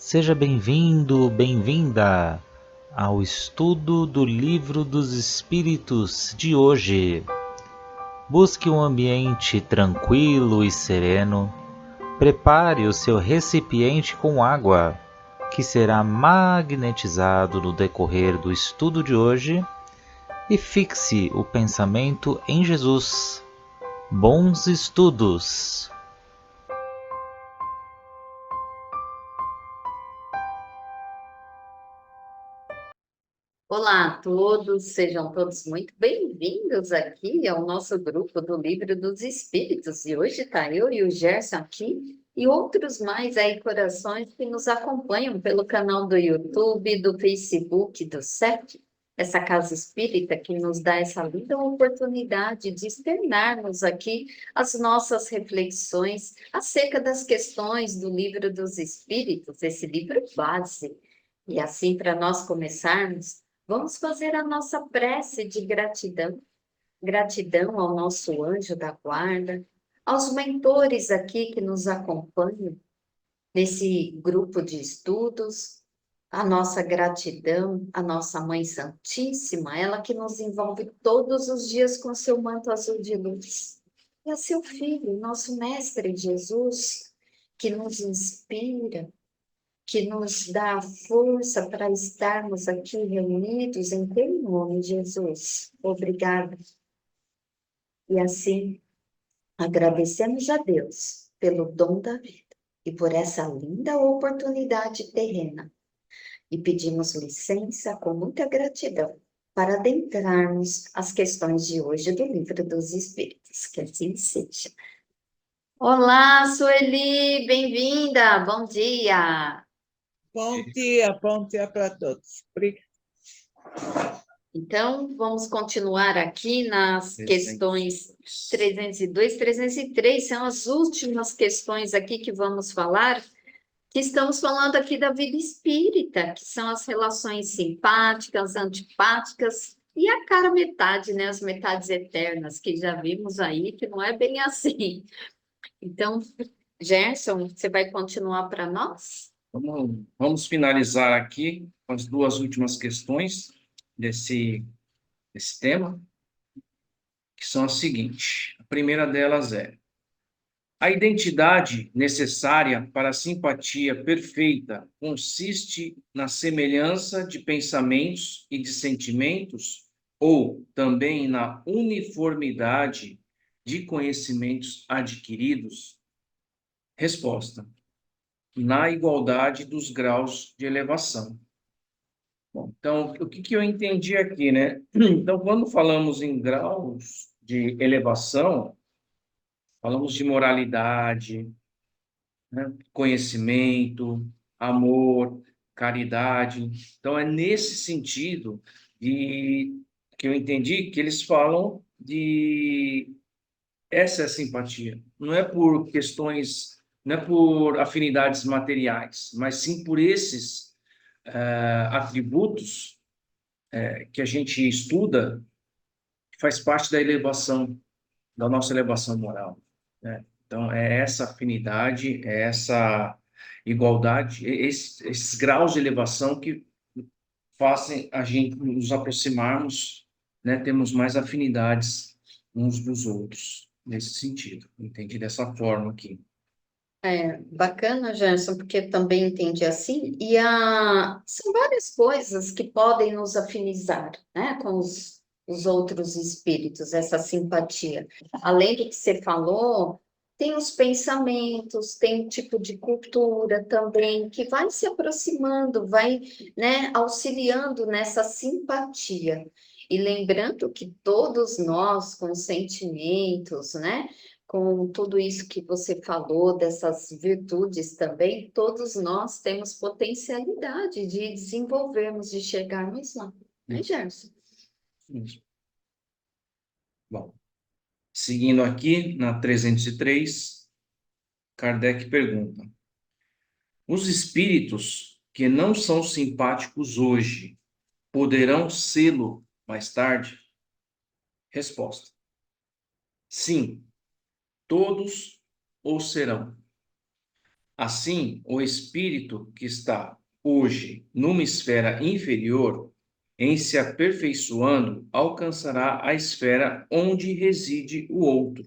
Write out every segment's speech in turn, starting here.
Seja bem-vindo, bem-vinda ao estudo do Livro dos Espíritos de hoje. Busque um ambiente tranquilo e sereno. Prepare o seu recipiente com água, que será magnetizado no decorrer do estudo de hoje, e fixe o pensamento em Jesus. Bons estudos! Olá a todos, sejam todos muito bem-vindos aqui ao nosso grupo do Livro dos Espíritos. E hoje está eu e o Gerson aqui e outros mais aí corações que nos acompanham pelo canal do YouTube, do Facebook, do CEP, essa casa espírita que nos dá essa linda oportunidade de externarmos aqui as nossas reflexões acerca das questões do Livro dos Espíritos, esse livro base. E assim, para nós começarmos, vamos fazer a nossa prece de gratidão. Gratidão ao nosso anjo da guarda, aos mentores aqui que nos acompanham nesse grupo de estudos, a nossa gratidão à nossa Mãe Santíssima, ela que nos envolve todos os dias com seu manto azul de luz. E a seu Filho, nosso Mestre Jesus, que nos inspira, que nos dá a força para estarmos aqui reunidos em teu nome, Jesus. Obrigada. E assim, agradecemos a Deus pelo dom da vida e por essa linda oportunidade terrena. E pedimos licença com muita gratidão para adentrarmos as questões de hoje do Livro dos Espíritos. Que assim seja. Olá, Sueli, bem-vinda, bom dia. Bom dia para todos. Então, vamos continuar aqui nas questões 302, 303, são as últimas questões aqui que vamos falar, que estamos falando aqui da vida espírita, que são as relações simpáticas, antipáticas e a cara metade, né, as metades eternas, que já vimos aí, que não é bem assim. Então, Gerson, você vai continuar para nós? Vamos finalizar aqui com as duas últimas questões desse tema, que são as seguintes. A primeira delas é: a identidade necessária para a simpatia perfeita consiste na semelhança de pensamentos e de sentimentos, ou também na uniformidade de conhecimentos adquiridos? Resposta: na igualdade dos graus de elevação. Bom, então, o que eu entendi aqui, né? Então, quando falamos em graus de elevação, falamos de moralidade, né? Conhecimento, amor, caridade. Então, é nesse sentido que eu entendi que eles falam de essa é a simpatia. Não é por questões, não é por afinidades materiais, mas sim por esses atributos que a gente estuda, que faz parte da elevação, da nossa elevação moral, né? Então, é essa afinidade, é essa igualdade, esses graus de elevação que fazem a gente nos aproximarmos, né? Temos mais afinidades uns dos outros, nesse sentido. Entendi dessa forma aqui. É, bacana, Gerson, porque eu também entendi assim, são várias coisas que podem nos afinizar, né, com os outros espíritos, essa simpatia. Além do que você falou, tem os pensamentos, tem um tipo de cultura também, que vai se aproximando, vai, né, auxiliando nessa simpatia. E lembrando que todos nós, com sentimentos, né, com tudo isso que você falou, dessas virtudes também, todos nós temos potencialidade de desenvolvermos, de chegarmos lá, né, Gerson? Isso. Bom, seguindo aqui na 303, Kardec pergunta: os espíritos que não são simpáticos hoje poderão sê-lo mais tarde? Resposta: sim, todos o serão. Assim, o espírito que está hoje numa esfera inferior, em se aperfeiçoando, alcançará a esfera onde reside o outro.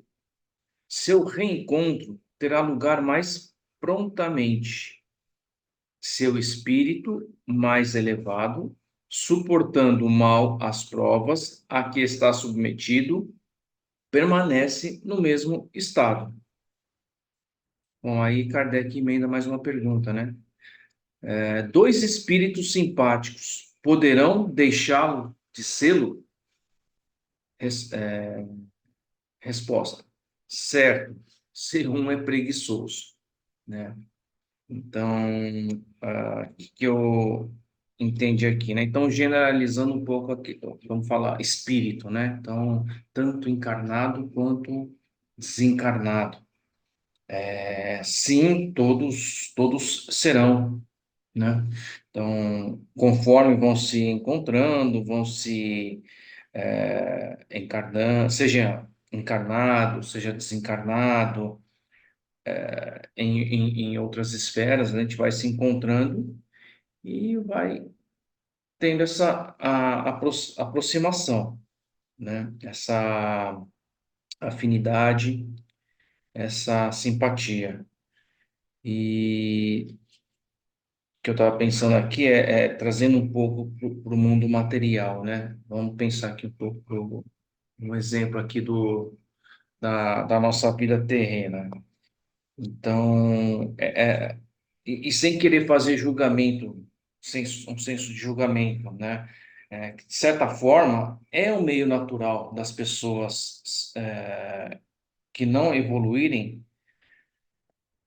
Seu reencontro terá lugar mais prontamente. Seu espírito mais elevado, suportando mal as provas a que está submetido, permanece no mesmo estado. Bom, aí Kardec emenda mais uma pergunta, né? Dois espíritos simpáticos poderão deixá-lo de sê-lo? Resposta: certo, se um é preguiçoso, né? Então, o que eu entendi aqui, né? Então, generalizando um pouco aqui, vamos falar espírito, né? Então, tanto encarnado quanto desencarnado. Sim, todos serão, né? Então, conforme vão se encontrando, vão se encarnando, seja encarnado, seja desencarnado, em outras esferas, né? A gente vai se encontrando e vai tendo essa aproximação, né? Essa afinidade, essa simpatia. E o que eu estava pensando aqui trazendo um pouco para o mundo material, né? Vamos pensar aqui um pouco um exemplo aqui da nossa vida terrena. Então, e sem querer fazer julgamento, um senso de julgamento, né? De certa forma, é o meio natural das pessoas que não evoluírem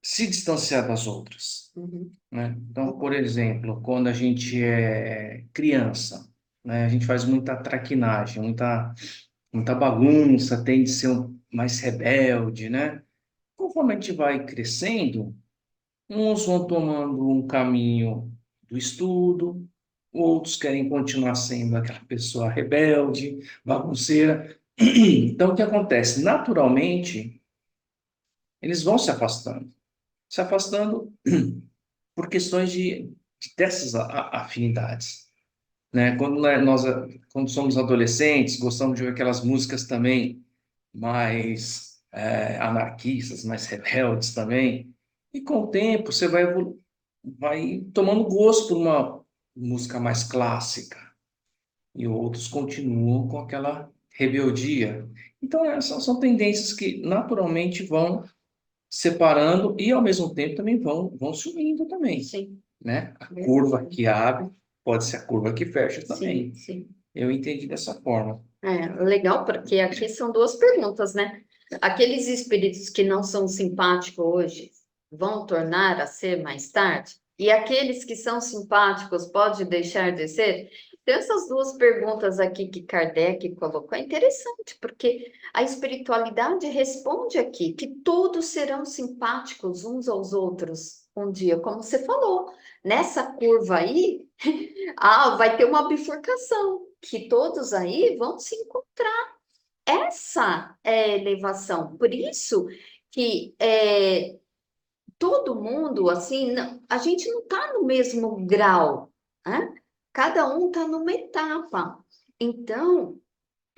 se distanciar das outras, Uhum. né? Então, por exemplo, quando a gente é criança, né? A gente faz muita traquinagem, muita bagunça, tende a ser mais rebelde, né? Conforme a gente vai crescendo, uns vão tomando um caminho do estudo, outros querem continuar sendo aquela pessoa rebelde, bagunceira. Então, o que acontece? Naturalmente, eles vão se afastando por questões dessas afinidades, né? Quando somos adolescentes, gostamos de ouvir aquelas músicas também mais anarquistas, mais rebeldes também. E com o tempo você vai tomando gosto por uma música mais clássica e outros continuam com aquela rebeldia. Então, essas são tendências que naturalmente vão separando e ao mesmo tempo também vão se unindo também, Sim, né? A verdade. curva que abre pode ser a curva que fecha Sim, também. sim. Eu entendi dessa forma. Legal, porque aqui são duas perguntas, né? Aqueles espíritos que não são simpáticos hoje vão tornar a ser mais tarde? E aqueles que são simpáticos pode deixar de ser? Então, essas duas perguntas aqui que Kardec colocou é interessante, porque a espiritualidade responde aqui que todos serão simpáticos uns aos outros um dia, como você falou. Nessa curva aí, vai ter uma bifurcação, que todos aí vão se encontrar. Essa é a elevação. Por isso que todo mundo, assim, a gente não está no mesmo grau, né? Cada um está numa etapa. Então,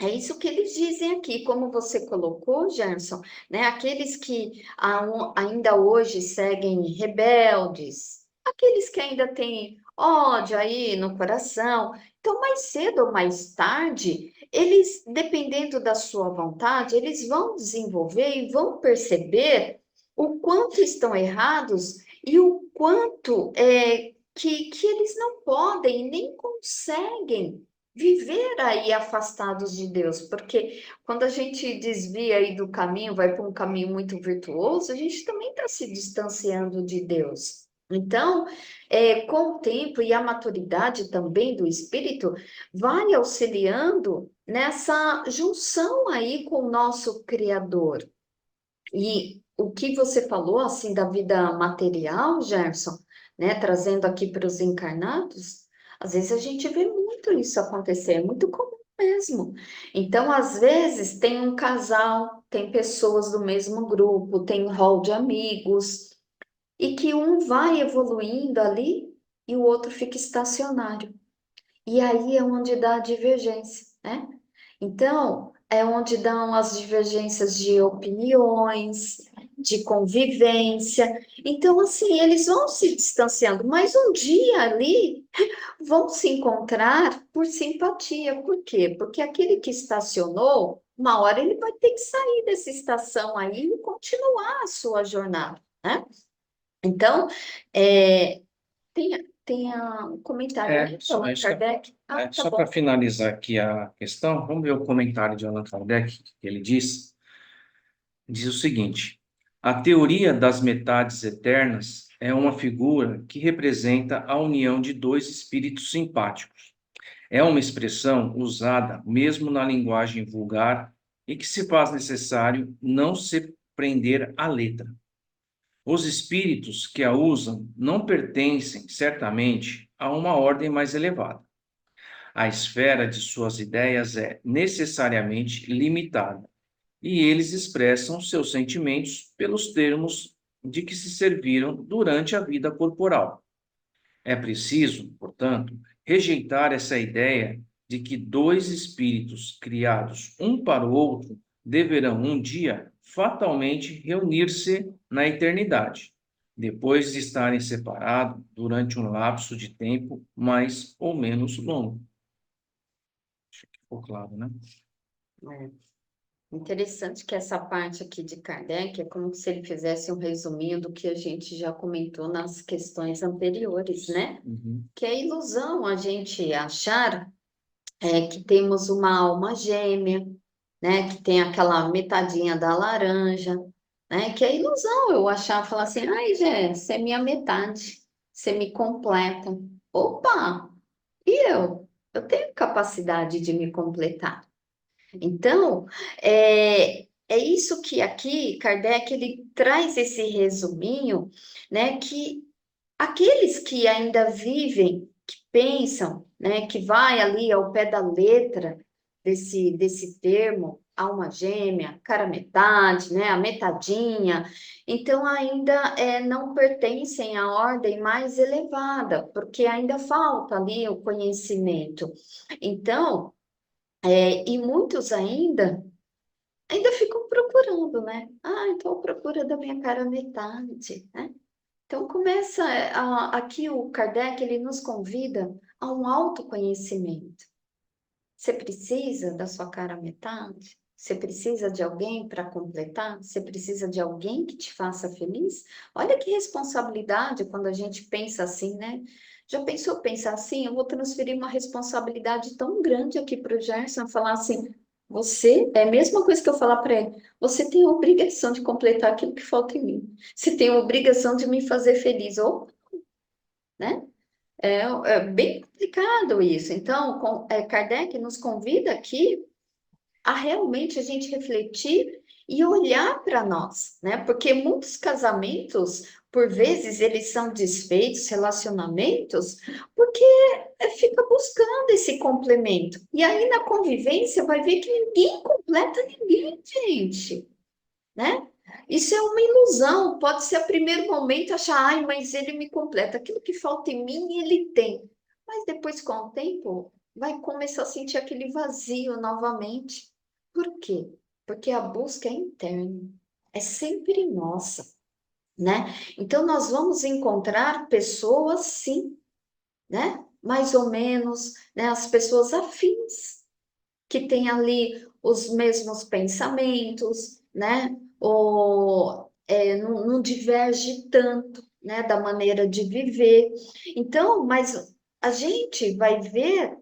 é isso que eles dizem aqui, como você colocou, Gerson, né? Aqueles que ainda hoje seguem rebeldes, aqueles que ainda têm ódio aí no coração. Então, mais cedo ou mais tarde, eles, dependendo da sua vontade, eles vão desenvolver e vão perceber o quanto estão errados e o quanto que eles não podem nem conseguem viver aí afastados de Deus, porque quando a gente desvia aí do caminho, vai para um caminho muito virtuoso, a gente também está se distanciando de Deus. Então, com o tempo e a maturidade também do espírito, vai auxiliando nessa junção aí com o nosso Criador. E o que você falou, assim, da vida material, Gerson, né, trazendo aqui para os encarnados, às vezes a gente vê muito isso acontecer, é muito comum mesmo. Então, às vezes, tem um casal, tem pessoas do mesmo grupo, tem um rol de amigos, e que um vai evoluindo ali e o outro fica estacionário. E aí é onde dá a divergência, né? Então, é onde dão as divergências de opiniões, de convivência. Então, assim, eles vão se distanciando, mas um dia ali vão se encontrar por simpatia. Por quê? Porque aquele que estacionou, uma hora ele vai ter que sair dessa estação aí e continuar a sua jornada, né? Então, tem um comentário, né, de Allan Kardec? Ah, tá Só bom. para finalizar aqui a questão, vamos ver o comentário de Allan Kardec, que ele diz o seguinte: a teoria das metades eternas é uma figura que representa a união de dois espíritos simpáticos. É uma expressão usada mesmo na linguagem vulgar e que se faz necessário não se prender à letra. Os espíritos que a usam não pertencem, certamente, a uma ordem mais elevada. A esfera de suas ideias é necessariamente limitada e eles expressam seus sentimentos pelos termos de que se serviram durante a vida corporal. É preciso, portanto, rejeitar essa ideia de que dois espíritos criados um para o outro deverão um dia fatalmente reunir-se na eternidade, depois de estarem separados durante um lapso de tempo mais ou menos longo. Acho que ficou claro, né? É. Interessante que essa parte aqui de Kardec é como se ele fizesse um resuminho do que a gente já comentou nas questões anteriores, né? Uhum. Que é ilusão a gente achar que temos uma alma gêmea, né? Que tem aquela metadinha da laranja, né? Que é ilusão eu achar, falar assim, ai, Jé, você é minha metade, você me completa. Opa! E eu? Eu tenho capacidade de me completar. Então, é isso que aqui Kardec ele traz esse resuminho, né, que aqueles que ainda vivem, que pensam, né, que vai ali ao pé da letra desse termo, alma gêmea, cara metade, né, a metadinha, então ainda não pertencem à ordem mais elevada, porque ainda falta ali o conhecimento. Então, e muitos ainda ficam procurando, né? Ah, então procura da minha cara metade, né? Então começa aqui o Kardec, ele nos convida a um autoconhecimento. Você precisa da sua cara metade? Você precisa de alguém para completar? Você precisa de alguém que te faça feliz? Olha que responsabilidade quando a gente pensa assim, né? Já pensou pensar assim? Eu vou transferir uma responsabilidade tão grande aqui para o Gerson, falar assim, você, é a mesma coisa que eu falar para ele, você tem a obrigação de completar aquilo que falta em mim. Você tem a obrigação de me fazer feliz, ou, né? É bem complicado isso. Então, Kardec nos convida aqui a realmente a gente refletir e olhar para nós, né? Porque muitos casamentos, por vezes, eles são desfeitos, relacionamentos, porque fica buscando esse complemento. E aí, na convivência, vai ver que ninguém completa ninguém, gente, né? Isso é uma ilusão. Pode ser a primeiro momento achar, ai, mas ele me completa. Aquilo que falta em mim, ele tem. Mas depois, com o tempo, vai começar a sentir aquele vazio novamente. Por quê? Porque a busca é interna. É sempre nossa, né? Então, nós vamos encontrar pessoas, sim, né? Mais ou menos, né? As pessoas afins que tem ali os mesmos pensamentos, né? Não diverge tanto, né? Da maneira de viver. Então, mas a gente vai ver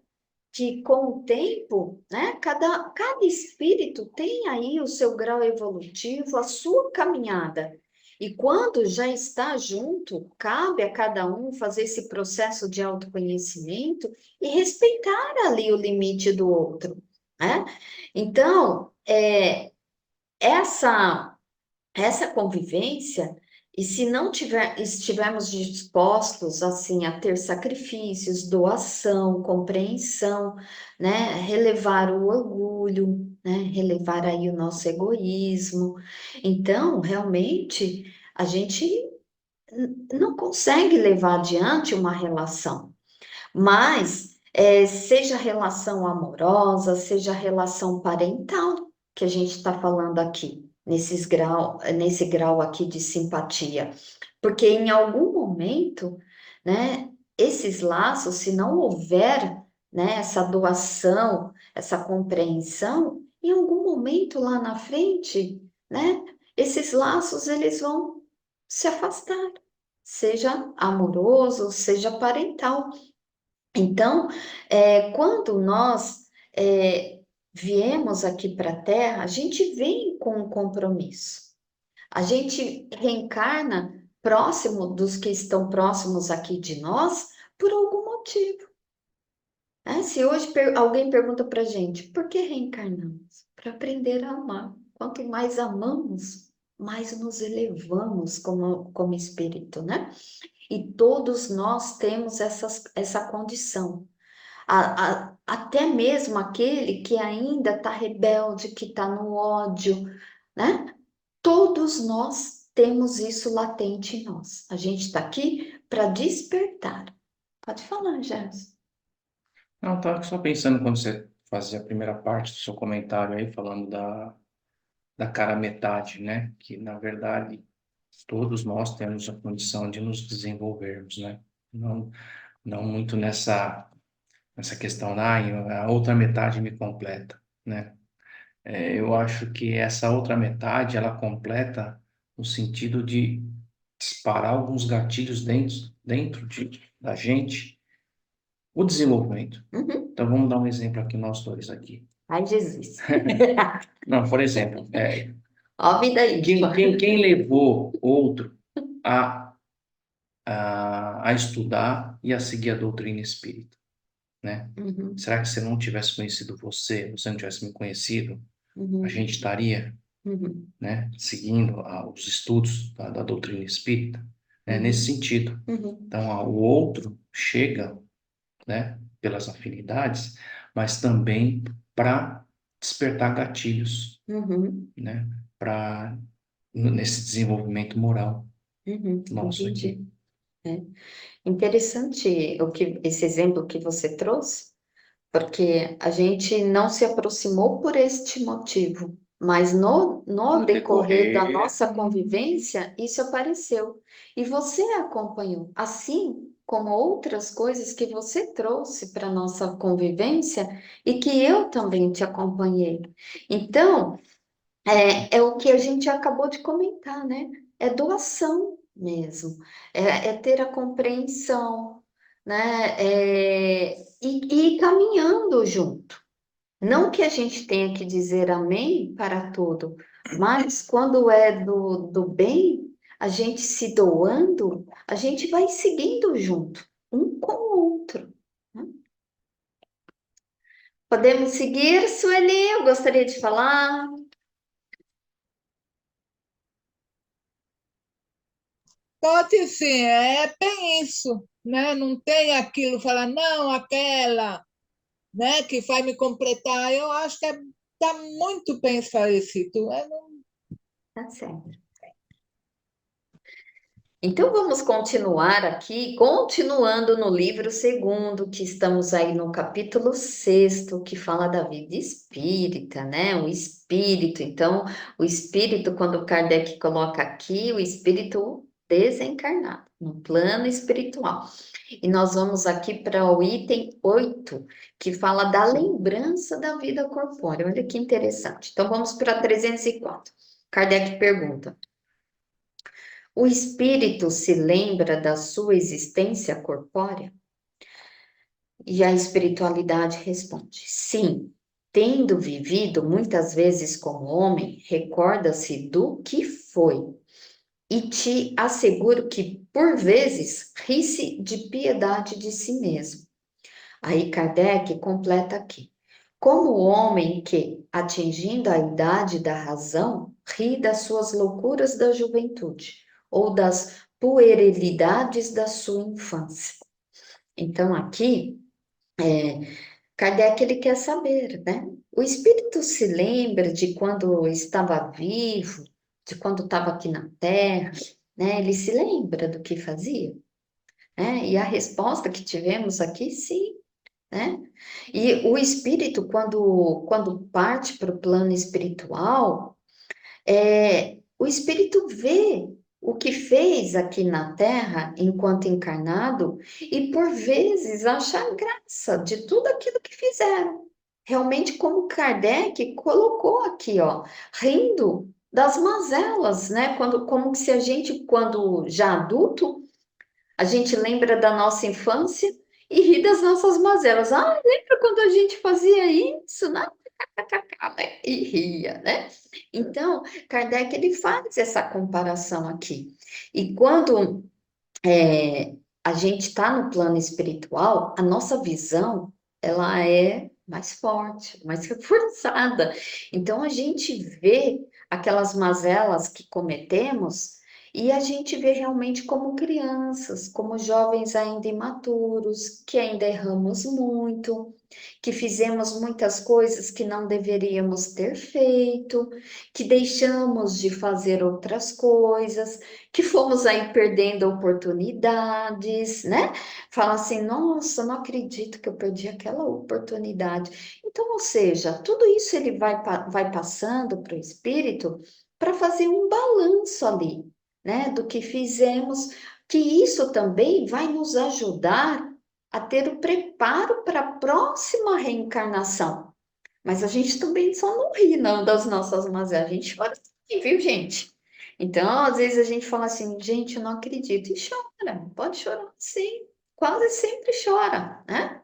que com o tempo, né? Cada espírito tem aí o seu grau evolutivo, a sua caminhada. E quando já está junto, cabe a cada um fazer esse processo de autoconhecimento e respeitar ali o limite do outro, né? Então, essa convivência, e se não estivermos dispostos assim a ter sacrifícios, doação, compreensão, né, relevar o orgulho, né, relevar aí o nosso egoísmo, então realmente a gente não consegue levar adiante uma relação. Mas, seja relação amorosa, seja relação parental, que a gente está falando aqui, nesse grau aqui de simpatia. Porque em algum momento, né, esses laços, se não houver, né, essa doação, essa compreensão, em algum momento lá na frente, né, esses laços eles vão se afastar, seja amoroso, seja parental. Então, quando nós viemos aqui para a Terra, a gente vem com um compromisso. A gente reencarna próximo dos que estão próximos aqui de nós por algum motivo. Né? Se hoje alguém pergunta para a gente, por que reencarnamos? Para aprender a amar. Quanto mais amamos, mais nos elevamos como espírito, né? E todos nós temos essa condição. Até mesmo aquele que ainda está rebelde, que está no ódio, né? Todos nós temos isso latente em nós. A gente está aqui para despertar. Pode falar, Gerson. Não, estava só pensando quando você fazia a primeira parte do seu comentário aí, falando da cara metade, né? Que, na verdade, todos nós temos a condição de nos desenvolvermos, né? Não, não muito nessa questão, a outra metade me completa, né? Eu acho que essa outra metade, ela completa no sentido de disparar alguns gatilhos da gente, o desenvolvimento. Uhum. Então, vamos dar um exemplo aqui, nós dois aqui. Ai, Jesus. Não, por exemplo, Ó, a vida aí. quem levou outro a estudar e a seguir a doutrina espírita, né? Uhum, Será que se eu não tivesse conhecido você não tivesse me conhecido, uhum, a gente estaria, uhum, né, seguindo os estudos da doutrina espírita, né, uhum, nesse sentido. uhum, Então, o outro chega, né, pelas afinidades, mas também para despertar gatilhos, uhum, né, nesse desenvolvimento moral nosso aqui. entendi. É. Interessante esse exemplo que você trouxe, porque a gente não se aproximou por este motivo, mas no No decorrer da decorrer, nossa convivência, isso apareceu. E você acompanhou, assim como outras coisas que você trouxe para a nossa convivência e que eu também te acompanhei. Então, é o que a gente acabou de comentar, né? É doação mesmo, é ter a compreensão, né? E ir caminhando junto. Não que a gente tenha que dizer amém para tudo, mas quando é do bem, a gente se doando, a gente vai seguindo junto, um com o outro. Né? Podemos seguir, Sueli? Eu gostaria de falar. Pode sim, é bem isso, né? Não tem aquilo, falar, não, aquela, né, que vai me completar. Eu acho que está muito bem esclarecido. Tá certo. Então vamos continuar aqui, continuando no livro segundo, que estamos aí no capítulo sexto, que fala da vida espírita, né? O espírito. Então, o espírito, quando Kardec coloca aqui, o espírito desencarnado, no plano espiritual. E nós vamos aqui para o item 8, que fala da lembrança da vida corpórea. Olha que interessante. Então vamos para 304. Kardec pergunta: o espírito se lembra da sua existência corpórea? E a espiritualidade responde: sim. Tendo vivido muitas vezes como homem, recorda-se do que foi. E te asseguro que, por vezes, ri-se de piedade de si mesmo. Aí Kardec completa aqui: como o homem que, atingindo a idade da razão, ri das suas loucuras da juventude ou das puerilidades da sua infância. Então, aqui, Kardec ele quer saber, né? O espírito se lembra de quando estava vivo, de quando estava aqui na Terra, né? Ele se lembra do que fazia, né? E a resposta que tivemos aqui, sim, né? E o espírito, quando parte para o plano espiritual, o espírito vê o que fez aqui na Terra enquanto encarnado e, por vezes, acha graça de tudo aquilo que fizeram. Realmente, como Kardec colocou aqui, ó, rindo das mazelas, né? Como se a gente, quando já adulto, a gente lembra da nossa infância e ri das nossas mazelas. Ah, lembra quando a gente fazia isso, né? E ria, né? Então, Kardec ele faz essa comparação aqui. E quando a gente está no plano espiritual, a nossa visão ela é mais forte, mais reforçada. Então a gente vê aquelas mazelas que cometemos e a gente vê realmente como crianças, como jovens ainda imaturos, que ainda erramos muito, que fizemos muitas coisas que não deveríamos ter feito, que deixamos de fazer outras coisas, que fomos aí perdendo oportunidades, né? Fala assim, nossa, não acredito que eu perdi aquela oportunidade. Então, ou seja, tudo isso ele vai passando para o espírito para fazer um balanço ali, né? Do que fizemos, que isso também vai nos ajudar a ter o preparo para a próxima reencarnação. Mas a gente também só não ri, não, das nossas mazelas. A gente chora sim, viu, gente? Então, às vezes a gente fala assim, gente, eu não acredito, e chora. Pode chorar, sim. Quase sempre chora, né?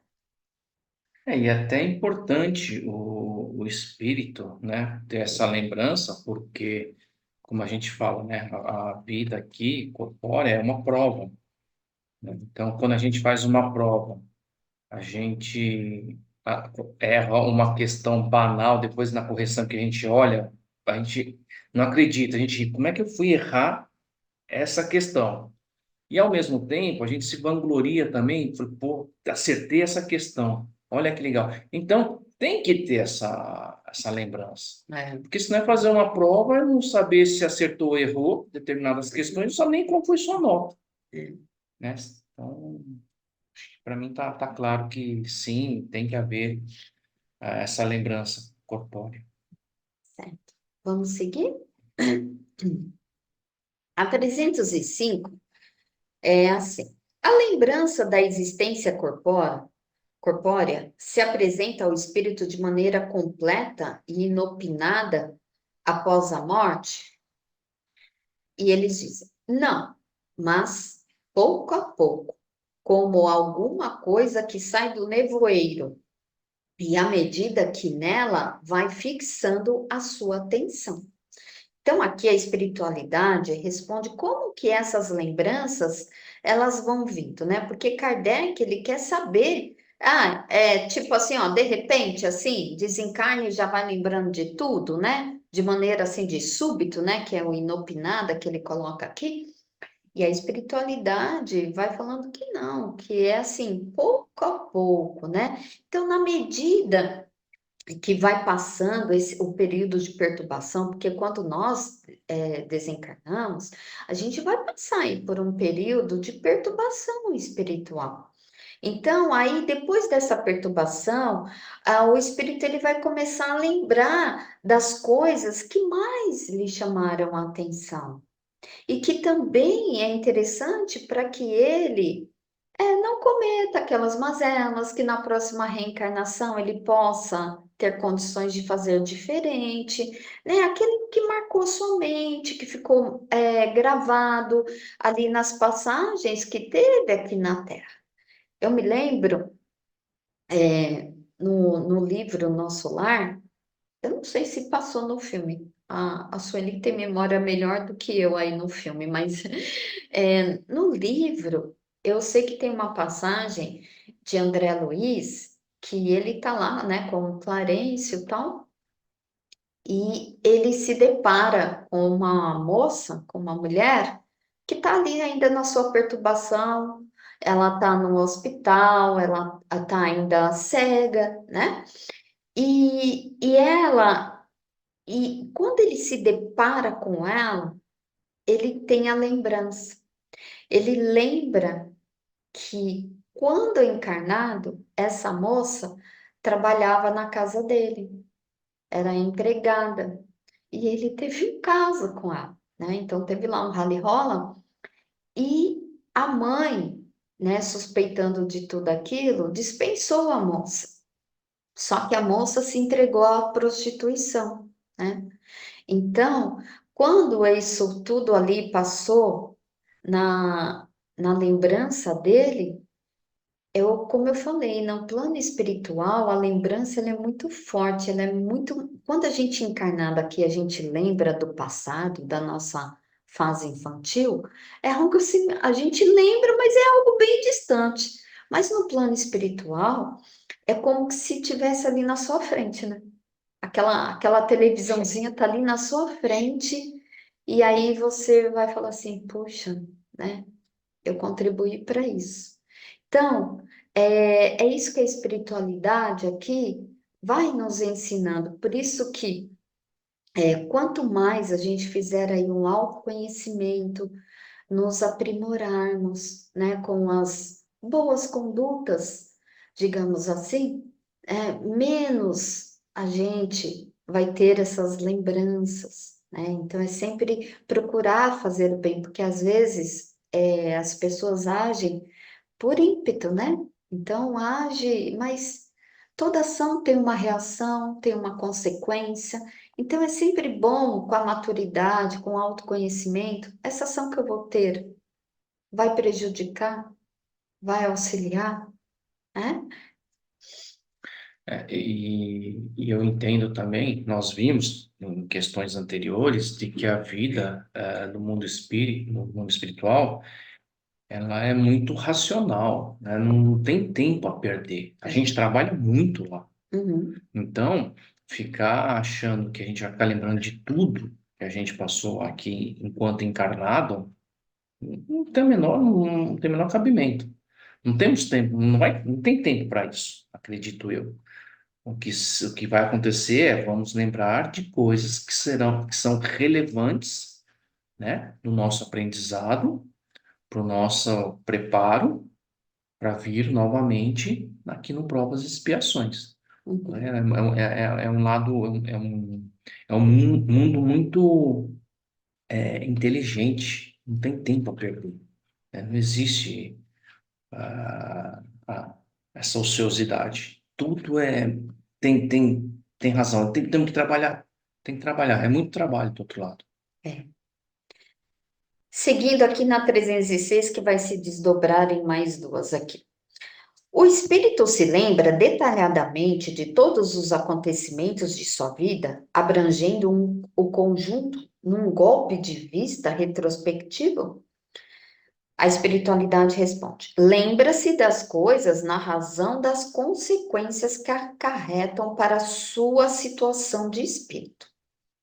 E é até importante o espírito, né, ter essa lembrança, porque, como a gente fala, né, a vida aqui, corpórea, é uma prova, né? Então, quando a gente faz uma prova, a gente erra uma questão banal, depois na correção que a gente olha, a gente não acredita, a gente, como é que eu fui errar essa questão? E, ao mesmo tempo, a gente se vangloria também, fala, pô, acertei essa questão, olha que legal. Então, tem que ter essa lembrança. É, Porque senão é fazer uma prova e não saber se acertou ou errou determinadas questões, não sabe nem qual foi sua nota, né? Então, para mim tá claro que sim, tem que haver essa lembrança corpórea. certo. Vamos seguir? A 305 é assim. A lembrança da existência corpórea se apresenta ao espírito de maneira completa e inopinada após a morte? E eles dizem, não, mas pouco a pouco, como alguma coisa que sai do nevoeiro, e à medida que nela vai fixando a sua atenção. Então, aqui a espiritualidade responde como que essas lembranças, elas vão vindo, né? Porque Kardec, ele quer saber, tipo assim, ó, de repente, assim, desencarne e já vai lembrando de tudo, né? De maneira, assim, de súbito, né? Que é o inopinada que ele coloca aqui. E a espiritualidade vai falando que não, que é assim, pouco a pouco, né? Então, na medida que vai passando o período de perturbação, porque quando nós desencarnamos, a gente vai passar aí por um período de perturbação espiritual. Então, aí depois dessa perturbação, o espírito ele vai começar a lembrar das coisas que mais lhe chamaram a atenção e que também é interessante para que ele não cometa aquelas mazelas, que na próxima reencarnação ele possa ter condições de fazer diferente, né? Aquele que marcou sua mente, que ficou gravado ali nas passagens que teve aqui na Terra. Eu me lembro, no livro Nosso Lar, eu não sei se passou no filme. A Sueli tem memória melhor do que eu aí no filme, mas no livro eu sei que tem uma passagem de André Luiz que ele tá lá, né, com o Clarencio e tal, e ele se depara com uma moça, com uma mulher que tá ali ainda na sua perturbação, ela tá no hospital, ela tá ainda cega, né? E quando ele se depara com ela, ele tem a lembrança. Ele lembra que, quando encarnado, essa moça trabalhava na casa dele, era empregada, e ele teve um caso com ela, né? Então, teve lá um rally-rola, e a mãe, né, suspeitando de tudo aquilo, dispensou a moça. Só que a moça se entregou à prostituição, né? Então, quando isso tudo ali passou na lembrança dele, como eu falei, no plano espiritual, a lembrança ela é muito forte, ela é muito. Quando a gente encarnada aqui, a gente lembra do passado, da nossa fase infantil, é algo assim, a gente lembra, mas é algo bem distante. Mas no plano espiritual, é como se tivesse ali na sua frente, né? Aquela televisãozinha tá ali na sua frente, e aí você vai falar assim, puxa, né? Eu contribuí para isso. Então, é isso que a espiritualidade aqui vai nos ensinando. Por isso que quanto mais a gente fizer aí um autoconhecimento, nos aprimorarmos, né, com as boas condutas, digamos assim, menos a gente vai ter essas lembranças, né? Então é sempre procurar fazer o bem, porque às vezes as pessoas agem por ímpeto, né? Então age, mas toda ação tem uma reação, tem uma consequência. Então é sempre bom, com a maturidade, com o autoconhecimento, essa ação que eu vou ter vai prejudicar, vai auxiliar, né? E eu entendo também, nós vimos em questões anteriores, de que a vida no mundo no mundo espiritual, ela é muito racional, né? Não tem tempo a perder. A gente trabalha muito lá. Uhum. Então, ficar achando que a gente vai ficar lembrando de tudo que a gente passou aqui enquanto encarnado, não tem o menor cabimento. Não temos tempo, não tem tempo para isso, acredito eu. O que vai acontecer é, vamos lembrar de coisas que são relevantes, né, no nosso aprendizado, para o nosso preparo, para vir novamente aqui no Provas e Expiações. Uhum. É um lado, é um mundo muito inteligente, não tem tempo a perder, né? Não existe ah, ah, essa ociosidade. Tudo tem razão. Temos que trabalhar. Tem que trabalhar. É muito trabalho do outro lado. É. Seguindo aqui na 306, que vai se desdobrar em mais duas aqui. O espírito se lembra detalhadamente de todos os acontecimentos de sua vida, abrangendo o conjunto num golpe de vista retrospectivo? A espiritualidade responde: lembra-se das coisas na razão das consequências que acarretam para a sua situação de espírito,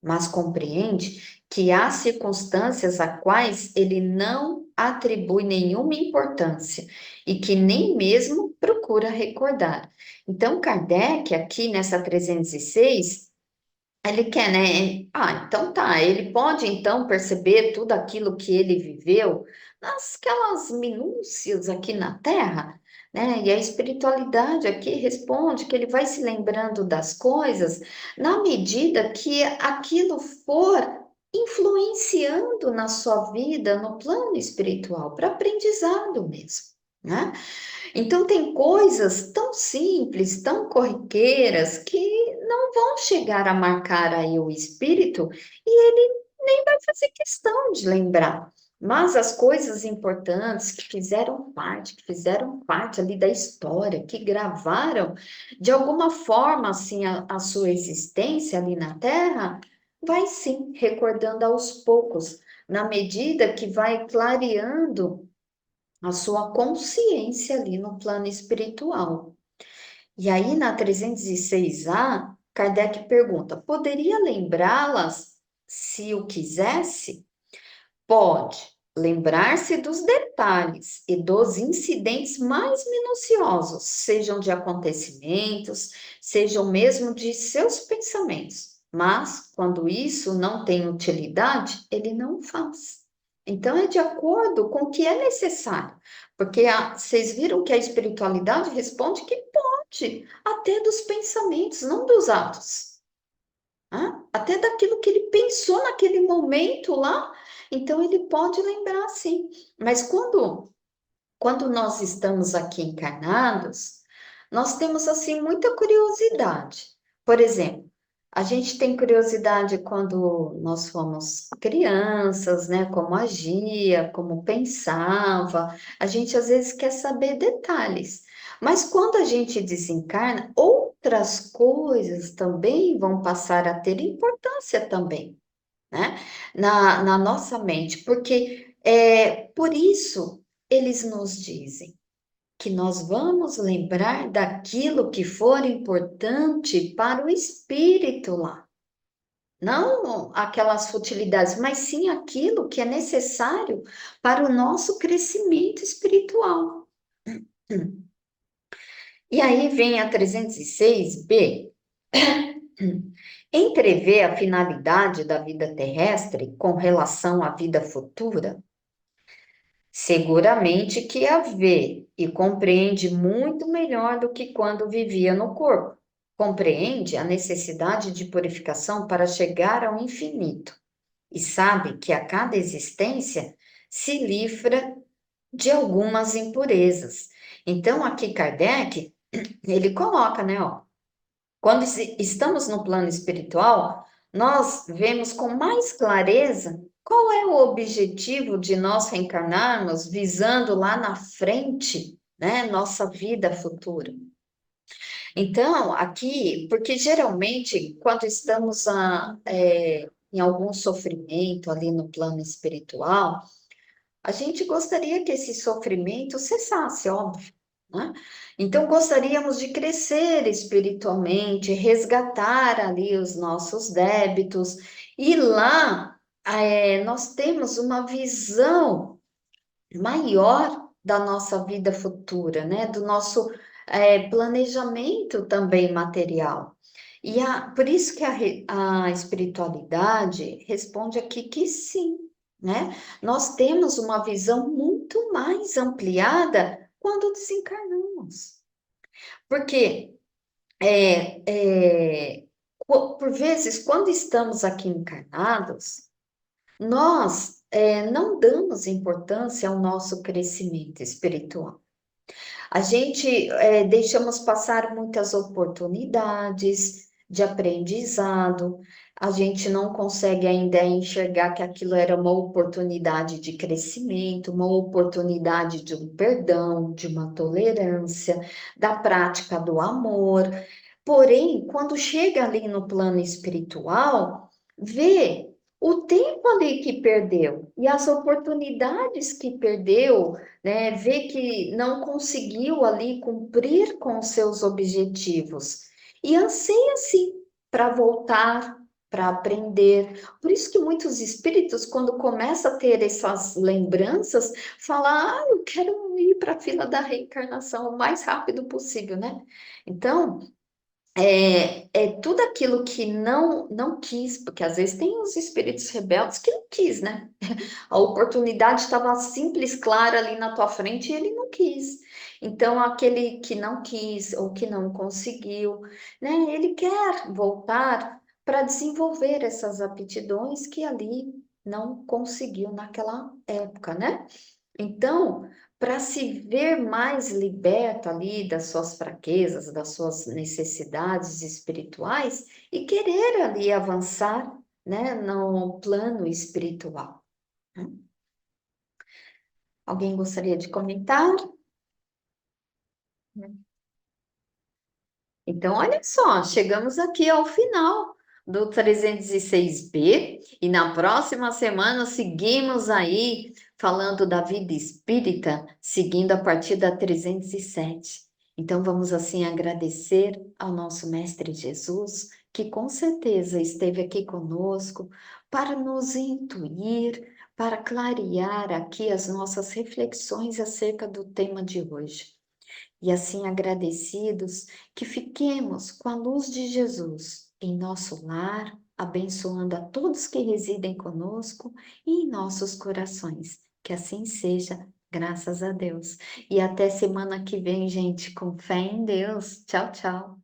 mas compreende que há circunstâncias a quais ele não atribui nenhuma importância e que nem mesmo procura recordar. Então, Kardec, aqui nessa 306, ele quer, né? Ah, então tá. Ele pode então perceber tudo aquilo que ele viveu nasquelas minúcias aqui na Terra, né? E a espiritualidade aqui responde que ele vai se lembrando das coisas na medida que aquilo for influenciando na sua vida no plano espiritual, para aprendizado mesmo, né? Então, tem coisas tão simples, tão corriqueiras, que não vão chegar a marcar aí o espírito e ele nem vai fazer questão de lembrar. Mas as coisas importantes que fizeram parte ali da história, que gravaram de alguma forma assim a sua existência ali na Terra, vai sim recordando aos poucos, na medida que vai clareando a sua consciência ali no plano espiritual. E aí, na 306A, Kardec pergunta: poderia lembrá-las se o quisesse? Pode. Lembrar-se dos detalhes e dos incidentes mais minuciosos, sejam de acontecimentos, sejam mesmo de seus pensamentos. Mas, quando isso não tem utilidade, ele não faz. Então, é de acordo com o que é necessário. Porque vocês viram que a espiritualidade responde que pode, até dos pensamentos, não dos atos. Até daquilo que ele pensou naquele momento lá, então ele pode lembrar sim. Mas quando nós estamos aqui encarnados, nós temos assim muita curiosidade. Por exemplo, a gente tem curiosidade quando nós fomos crianças, né? Como agia, como pensava. A gente às vezes quer saber detalhes. Mas quando a gente desencarna, outras coisas também vão passar a ter importância também, né? Na nossa mente, porque por isso eles nos dizem que nós vamos lembrar daquilo que for importante para o espírito lá. Não aquelas futilidades, mas sim aquilo que é necessário para o nosso crescimento espiritual. E aí vem a 306b, entrever a finalidade da vida terrestre com relação à vida futura. Seguramente que a vê e compreende muito melhor do que quando vivia no corpo. Compreende a necessidade de purificação para chegar ao infinito e sabe que a cada existência se livra de algumas impurezas. Então, aqui Kardec, ele coloca, né, ó, quando estamos no plano espiritual, nós vemos com mais clareza qual é o objetivo de nós reencarnarmos, visando lá na frente, né, nossa vida futura. Então, aqui, porque geralmente, quando estamos em algum sofrimento ali no plano espiritual, a gente gostaria que esse sofrimento cessasse, óbvio, né? Então, gostaríamos de crescer espiritualmente, resgatar ali os nossos débitos, e lá nós temos uma visão maior da nossa vida futura, né? Do nosso planejamento também material. E por isso que a espiritualidade responde aqui que sim, né? Nós temos uma visão muito mais ampliada quando desencarnamos. Porque, por vezes, quando estamos aqui encarnados, nós não damos importância ao nosso crescimento espiritual. A gente deixamos passar muitas oportunidades de aprendizado, a gente não consegue ainda enxergar que aquilo era uma oportunidade de crescimento, uma oportunidade de um perdão, de uma tolerância, da prática do amor. Porém, quando chega ali no plano espiritual, vê o tempo ali que perdeu e as oportunidades que perdeu, né? Vê que não conseguiu ali cumprir com seus objetivos e anseia sim para voltar, para aprender. Por isso que muitos espíritos, quando começam a ter essas lembranças, falam: eu quero ir para a fila da reencarnação o mais rápido possível, né? Então, tudo aquilo que não quis, porque às vezes tem os espíritos rebeldes que não quis, né? A oportunidade estava simples, clara ali na tua frente e ele não quis. Então, aquele que não quis ou que não conseguiu, né? Ele quer voltar para desenvolver essas aptidões que ali não conseguiu naquela época, né? Então, para se ver mais liberto ali das suas fraquezas, das suas necessidades espirituais e querer ali avançar, né, no plano espiritual. Alguém gostaria de comentar? Então, olha só, chegamos aqui ao final do 306B e na próxima semana seguimos aí falando da vida espírita, seguindo a partir da 307. Então, vamos assim agradecer ao nosso Mestre Jesus, que com certeza esteve aqui conosco para nos intuir, para clarear aqui as nossas reflexões acerca do tema de hoje. E assim agradecidos que fiquemos com a luz de Jesus em nosso lar, abençoando a todos que residem conosco e em nossos corações. Que assim seja, graças a Deus. E até semana que vem, gente, com fé em Deus. Tchau, tchau.